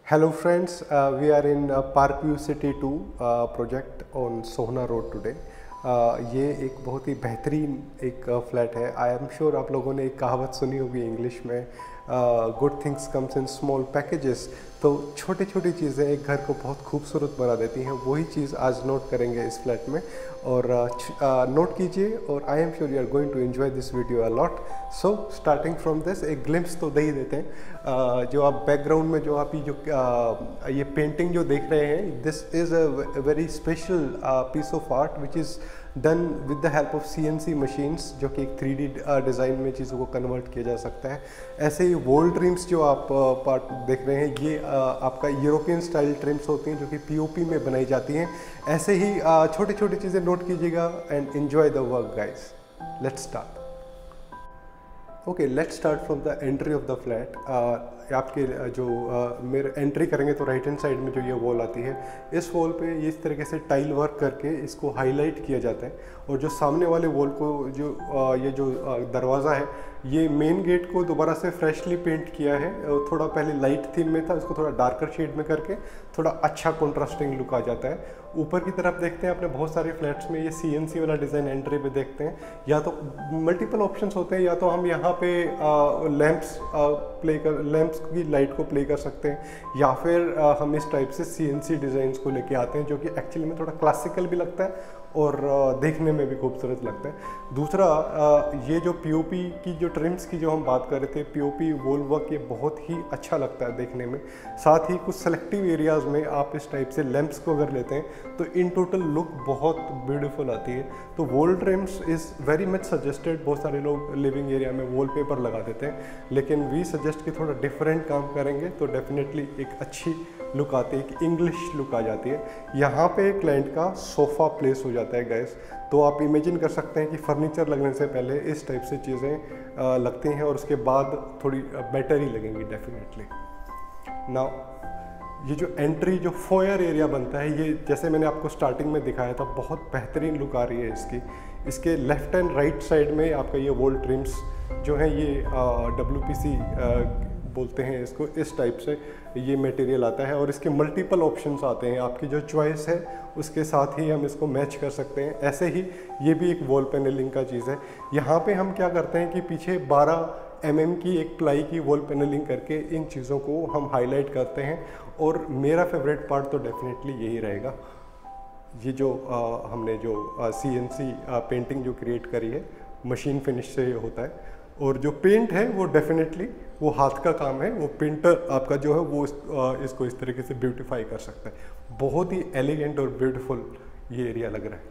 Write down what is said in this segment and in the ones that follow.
Hello friends, we are in Parkview City 2 project on Sohna Road today. ये एक बहुत ही बेहतरीन एक फ्लैट है। आई एम श्योर आप लोगों ने एक कहावत सुनी होगी इंग्लिश में, good things comes in small packages. तो छोटी छोटी चीज़ें एक घर को बहुत खूबसूरत बना देती हैं। वही चीज़ आज नोट करेंगे इस फ्लैट में, और नोट कीजिए, और I am sure you are going to enjoy this video a lot. So starting from this एक ग्लिम्स तो दे ही देते हैं। जो आप बैकग्राउंड में जो आप ये पेंटिंग जो देख रहे हैं, this is a very special piece of art which is done with the help of CNC machines, जो कि एक 3D डिज़ाइन में चीज़ों को कन्वर्ट किया जा सकता है। ऐसे ही वॉल ट्रिम्स जो आप पार्ट देख रहे हैं, ये आपका यूरोपियन स्टाइल ट्रिम्स होती हैं जो कि POP में बनाई जाती हैं। ऐसे ही छोटी छोटी चीज़ें नोट कीजिएगा and enjoy the work guys. Let's start. Okay, let's start from the entry of the flat. आपके जो मेरे एंट्री करेंगे तो राइट हैंड साइड में जो ये वॉल आती है, इस वॉल पे इस तरीके से टाइल वर्क करके इसको हाईलाइट किया जाता है। और जो सामने वाले वॉल को जो ये जो दरवाज़ा है, ये मेन गेट को दोबारा से फ्रेशली पेंट किया है। थोड़ा पहले लाइट थीम में था, इसको थोड़ा डार्कर शेड में करके थोड़ा अच्छा कॉन्ट्रास्टिंग लुक आ जाता है। ऊपर की तरफ देखते हैं, अपने बहुत सारे फ्लैट्स में ये CNC वाला डिज़ाइन एंट्री पे देखते हैं। या तो मल्टीपल ऑप्शंस होते हैं, या तो हम यहाँ पे लैंप्स की लाइट को प्ले कर सकते हैं, या फिर हम इस टाइप से CNC डिज़ाइंस को लेके आते हैं, जो कि एक्चुअली में थोड़ा क्लासिकल भी लगता है और देखने में भी खूबसूरत लगता है। दूसरा, ये जो POP की जो ट्रिम्स की जो हम बात कर रहे थे, POP वॉल वर्क, ये बहुत ही अच्छा लगता है देखने में। साथ ही कुछ सेलेक्टिव एरियाज़ में आप इस टाइप से लैंप्स को अगर लेते हैं तो इन टोटल लुक बहुत ब्यूटीफुल आती है। तो wall TRIMS is very much suggested. बहुत सारे लोग लिविंग एरिया में वॉलपेपर लगा देते हैं, लेकिन वी सजेस्ट कि थोड़ा डिफरेंट काम करेंगे तो डेफिनेटली एक अच्छी लुक आती है, एक इंग्लिश लुक आ जाती है। यहाँ पे क्लाइंट का सोफ़ा प्लेस हो जाता है गैस। तो आप इमेजिन कर सकते हैं कि फर्नीचर लगने से पहले इस टाइप से चीज़ें लगती हैं, और उसके बाद थोड़ी बेटर ही लगेंगी डेफिनेटली। नाउ ये जो एंट्री, जो फोयर एरिया बनता है, ये जैसे मैंने आपको स्टार्टिंग में दिखाया था, बहुत बेहतरीन लुक आ रही है इसकी। इसके लेफ़्ट एंड राइट साइड में आपका ये वॉल ट्रिम्स जो है, ये WPC बोलते हैं इसको, इस टाइप से ये मटेरियल आता है। और इसके मल्टीपल ऑप्शंस आते हैं, आपकी जो चॉइस है उसके साथ ही हम इसको मैच कर सकते हैं। ऐसे ही ये भी एक वॉल पैनलिंग का चीज़ है। यहाँ पे हम क्या करते हैं कि पीछे 12 mm की एक प्लाई की वॉल पैनलिंग करके इन चीज़ों को हम हाईलाइट करते हैं। और मेरा फेवरेट पार्ट तो डेफिनेटली यही रहेगा, ये जो हमने जो CNC पेंटिंग जो क्रिएट करी है, मशीन फिनिश से होता है। और जो पेंट है वो डेफिनेटली वो हाथ का काम है, वो पेंटर आपका जो है वो इसको इस तरीके से ब्यूटीफाई कर सकता है। बहुत ही एलिगेंट और ब्यूटीफुल ये एरिया लग रहा है।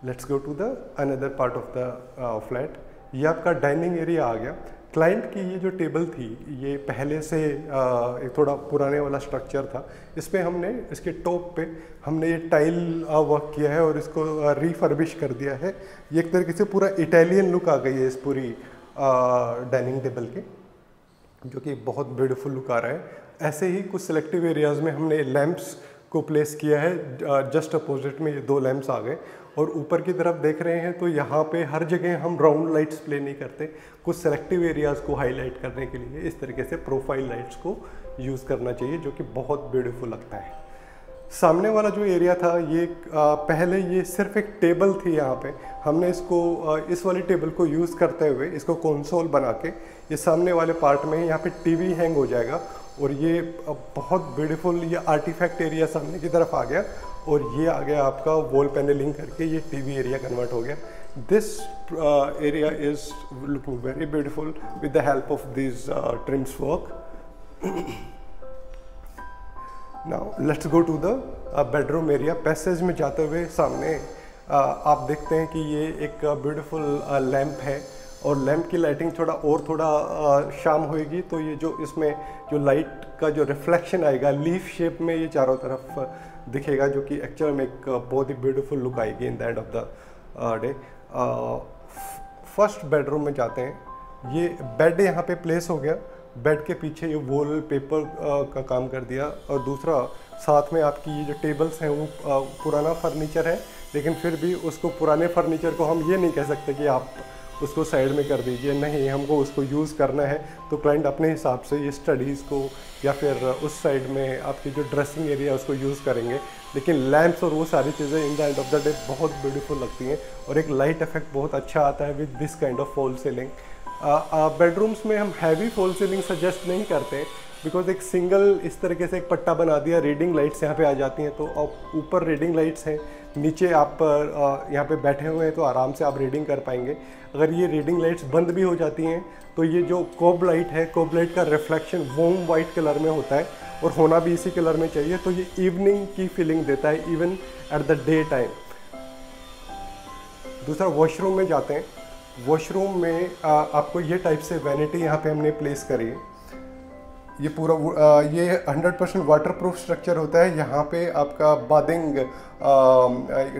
Let's go to the another part of the flat. ये आपका डाइनिंग एरिया आ गया। क्लाइंट की ये जो टेबल थी, ये पहले से एक थोड़ा पुराने वाला स्ट्रक्चर था। इस पर हमने, इसके टॉप पे हमने ये टाइल वर्क किया है और इसको रिफर्बिश कर दिया है। ये एक तरीके से पूरा इटालियन लुक आ गई है इस पूरी डाइनिंग टेबल के, जो कि बहुत ब्यूटीफुल लुक आ रहा है। ऐसे ही कुछ सिलेक्टिव एरियाज़ में हमने लैंप्स को प्लेस किया है। जस्ट अपोजिट में ये 2 लैंप्स आ गए। और ऊपर की तरफ देख रहे हैं तो यहाँ पे हर जगह हम राउंड लाइट्स प्ले नहीं करते। कुछ सेलेक्टिव एरियाज़ को हाईलाइट करने के लिए इस तरीके से प्रोफाइल लाइट्स को यूज़ करना चाहिए, जो कि बहुत ब्यूटीफुल लगता है। सामने वाला जो एरिया था, ये पहले ये सिर्फ एक टेबल थी। यहाँ पे हमने इसको इस वाली टेबल को यूज़ करते हुए इसको कंसोल बना के ये सामने वाले पार्ट में यहाँ पे TV हैंग हो जाएगा। और ये बहुत ब्यूटीफुल ये आर्टिफैक्ट एरिया सामने की तरफ आ गया, और ये आ गया आपका वॉल पैनलिंग करके ये TV एरिया कन्वर्ट हो गया। This area is looking very beautiful with the help of this trims work. Now let's go to the bedroom area. Passage में जाते हुए सामने आप देखते हैं कि ये एक ब्यूटीफुल लैंप है, और लैंप की लाइटिंग थोड़ा शाम होएगी तो ये जो इसमें जो लाइट का जो रिफ्लेक्शन आएगा लीफ शेप में ये चारों तरफ दिखेगा, जो कि एक्चुअल में एक बहुत ही ब्यूटीफुल लुक आएगी in the end of the day. First bedroom में जाते हैं। ये बेड यहाँ पे प्लेस हो गया। बेड के पीछे ये वॉल पेपर का काम कर दिया। और दूसरा, साथ में आपकी ये जो टेबल्स हैं वो पुराना फर्नीचर है, लेकिन फिर भी उसको पुराने फर्नीचर को हम ये नहीं कह सकते कि आप उसको साइड में कर दीजिए, नहीं हमको उसको यूज़ करना है तो क्लाइंट अपने हिसाब से ये स्टडीज़ को या फिर उस साइड में आपकी जो ड्रेसिंग एरिया उसको यूज़ करेंगे। लेकिन लैंप्स और वो सारी चीज़ें in the end of the day बहुत ब्यूटीफुल लगती हैं और एक लाइट इफेक्ट बहुत अच्छा आता है with this kind of fall ceiling. Bedrooms में हम हैवी फॉल सीलिंग सजेस्ट नहीं करते बिकॉज एक सिंगल इस तरीके से एक पट्टा बना दिया, रीडिंग लाइट्स यहाँ पे आ जाती हैं, तो आप ऊपर रीडिंग लाइट्स हैं, नीचे आप यहाँ पे बैठे हुए हैं तो आराम से आप रीडिंग कर पाएंगे। अगर ये रीडिंग लाइट्स बंद भी हो जाती हैं तो ये जो कोब लाइट है, कोब लाइट का रिफ्लेक्शन वॉर्म वाइट कलर में होता है और होना भी इसी कलर में चाहिए, तो ये इवनिंग की फीलिंग देता है even at the day time. दूसरा वॉशरूम में जाते हैं। वॉशरूम में आपको ये टाइप से वैनिटी यहाँ पे हमने प्लेस करी है। ये पूरा ये 100% वाटरप्रूफ स्ट्रक्चर होता है। यहाँ पे आपका बाथिंग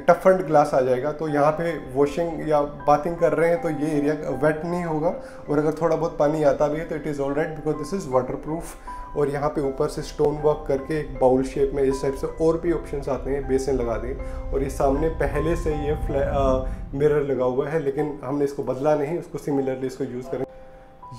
टफन्ड ग्लास आ जाएगा, तो यहाँ पे वॉशिंग या बाथिंग कर रहे हैं तो ये एरिया वेट नहीं होगा, और अगर थोड़ा बहुत पानी आता भी है तो it is all right because this is waterproof. और यहाँ पे ऊपर से स्टोन वर्क करके एक बाउल शेप में इस टाइप से और भी ऑप्शंस आते हैं, बेसिन लगा दें। और ये सामने पहले से ये मिरर लगा हुआ है, लेकिन हमने इसको बदला नहीं, उसको सिमिलरली इसको यूज़ करें।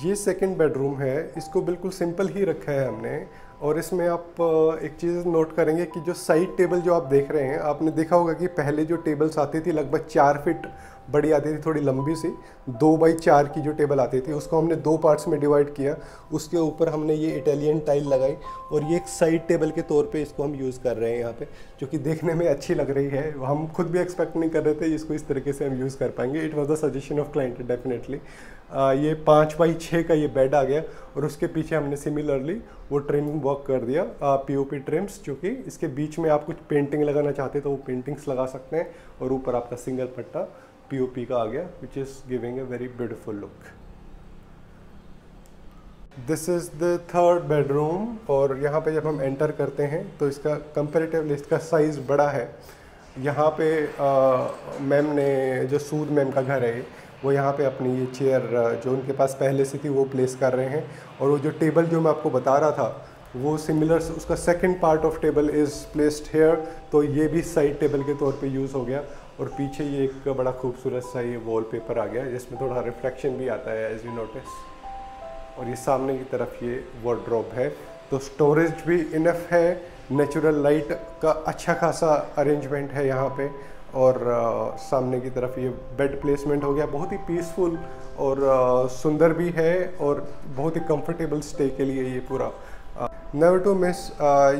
ये सेकंड बेडरूम है, इसको बिल्कुल सिंपल ही रखा है हमने। और इसमें आप एक चीज़ नोट करेंगे कि जो साइड टेबल जो आप देख रहे हैं, आपने देखा होगा कि पहले जो टेबल्स आती थी लगभग 4 फीट बड़ी आती थी, थोड़ी लंबी सी 2x4 की जो टेबल आती थी, उसको हमने 2 पार्ट्स में डिवाइड किया। उसके ऊपर हमने ये इटालियन टाइल लगाई और ये एक साइड टेबल के तौर पे इसको हम यूज़ कर रहे हैं यहाँ पे, जो कि देखने में अच्छी लग रही है। हम खुद भी एक्सपेक्ट नहीं कर रहे थे इसको इस तरीके से हम यूज़ कर पाएंगे। It was the suggestion of client definitely. ये 5x6 का ये बेड आ गया और उसके पीछे हमने सिमिलरली वो ट्रिमिंग वर्क कर दिया, POP ट्रिम्स, जो कि इसके बीच में आप कुछ पेंटिंग लगाना चाहते तो वो पेंटिंग्स लगा सकते हैं। और ऊपर आपका सिंगल पट्टा POP का आ गया, which is giving a very beautiful look. This is the third bedroom. और यहाँ पे जब हम एंटर करते हैं तो इसका कंपेरेटिवली इसका साइज़ बड़ा है। यहाँ पे मैम ने, जो सूद मैम का घर है, वो यहाँ पे अपनी ये चेयर जो उनके पास पहले से थी वो प्लेस कर रहे हैं। और वो जो टेबल जो मैं आपको बता रहा था वो सिमिलर, उसका second part of table is placed here, तो ये भी साइड टेबल के तौर पे यूज़ हो गया। और पीछे ये एक बड़ा खूबसूरत सा ये वॉलपेपर आ गया जिसमें थोड़ा रिफ्लेक्शन भी आता है एज यू नोटिस। और ये सामने की तरफ ये वार्डरोब है, तो स्टोरेज भी इनफ है। नेचुरल लाइट का अच्छा खासा अरेंजमेंट है यहाँ पे। और सामने की तरफ ये बेड प्लेसमेंट हो गया, बहुत ही पीसफुल और सुंदर भी है और बहुत ही कंफर्टेबल स्टे के लिए ये पूरा। नेवर टू मिस,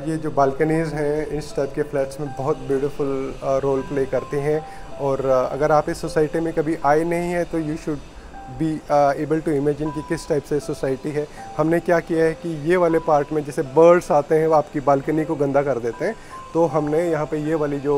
ये जो बालकनीज़ हैं इस टाइप के फ्लैट्स में बहुत ब्यूटीफुल रोल प्ले करती हैं। और अगर आप इस सोसाइटी में कभी आए नहीं हैं तो you should be able to imagine कि किस टाइप से सोसाइटी है। हमने क्या किया है कि ये वाले पार्ट में जैसे बर्ड्स आते हैं वो आपकी बालकनी को गंदा कर देते हैं, तो हमने यहाँ पे ये वाली जो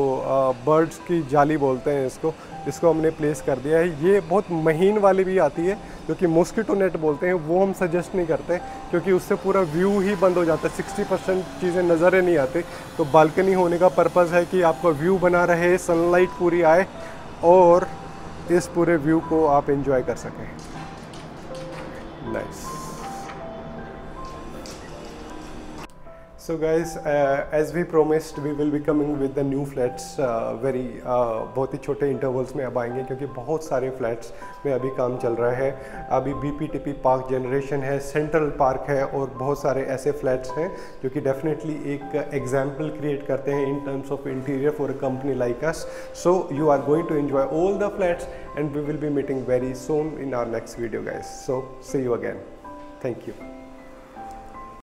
बर्ड्स की जाली बोलते हैं इसको हमने प्लेस कर दिया है। ये बहुत महीन वाली भी आती है जो कि मॉस्किटो नेट बोलते हैं, वो हम सजेस्ट नहीं करते क्योंकि उससे पूरा व्यू ही बंद हो जाता है, 60% चीज़ें नज़र ही नहीं आती। तो बालकनी होने का पर्पज़ है कि आपका व्यू बना रहे, सनलाइट पूरी आए और इस पूरे व्यू को आप एंजॉय कर सकें। Nice. So guys, as we promised, we will be coming with the new flats very बहुत ही छोटे इंटरवल्स में अब आएंगे क्योंकि बहुत सारे फ्लैट्स में अभी काम चल रहा है। अभी BPTP पार्क जनरेशन है, सेंट्रल पार्क है और बहुत सारे ऐसे फ्लैट्स हैं जो कि डेफिनेटली एक एग्जाम्पल क्रिएट करते हैं in terms of interior for a company like us. So you are going to enjoy all the flats and we will be meeting very soon in our next video guys. So see you again. Thank you.